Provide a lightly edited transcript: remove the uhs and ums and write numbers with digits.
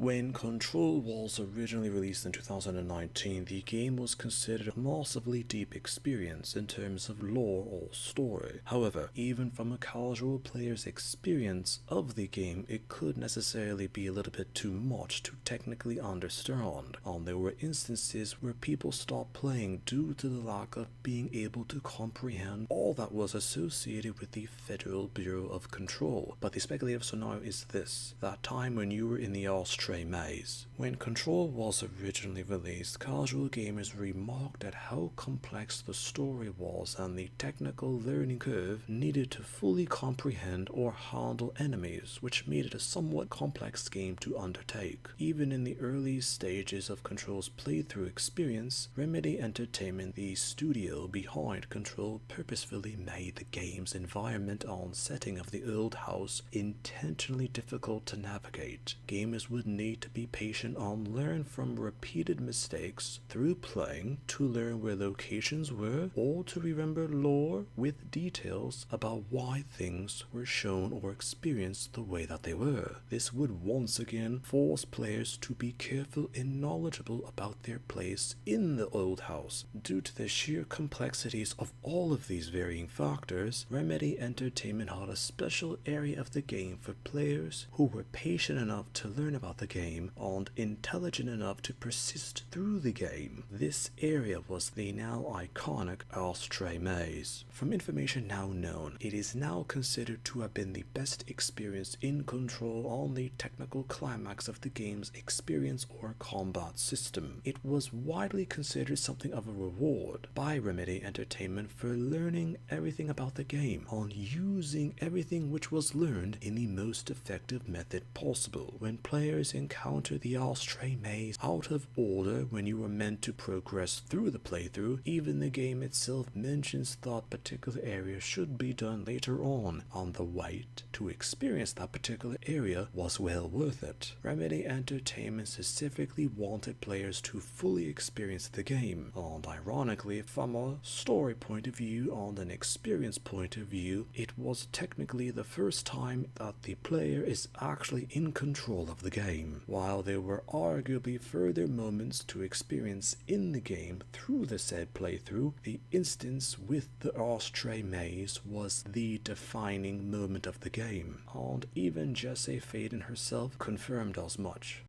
When Control was originally released in 2019, the game was considered a massively deep experience in terms of lore or story. However, even from a casual player's experience of the game, it could necessarily be a little bit too much to technically understand, and there were instances where people stopped playing due to the lack of being able to comprehend all that was associated with the Federal Bureau of Control. But the speculative scenario is this: that time when you were in the Ashtray maze. When Control was originally released, casual gamers remarked at how complex the story was and the technical learning curve needed to fully comprehend or handle enemies, which made it a somewhat complex game to undertake. Even in the early stages of Control's playthrough experience, Remedy Entertainment, the studio behind Control, purposefully made the game's environment and setting of the old house intentionally difficult to navigate. Gamers would need to be patient and learn from repeated mistakes through playing, to learn where locations were, or to remember lore with details about why things were shown or experienced the way that they were. This would once again force players to be careful and knowledgeable about their place in the old house. Due to the sheer complexities of all of these varying factors, Remedy Entertainment had a special area of the game for players who were patient enough to learn about the game and intelligent enough to persist through the game. This area was the now iconic Ashtray maze. From information now known, it is now considered to have been the best experience in Control on the technical climax of the game's experience or combat system. It was widely considered something of a reward by Remedy Entertainment for learning everything about the game and using everything which was learned in the most effective method possible. When players encounter the Ashtray maze out of order when you were meant to progress through the playthrough, even the game itself mentions that particular area should be done later on the wait to experience that particular area was well worth it. Remedy Entertainment specifically wanted players to fully experience the game, and ironically, from a story point of view and an experience point of view, it was technically the first time that the player is actually in control of the game. While there were arguably further moments to experience in the game through the said playthrough, the instance with the Ashtray maze was the defining moment of the game, and even Jesse Faden herself confirmed as much.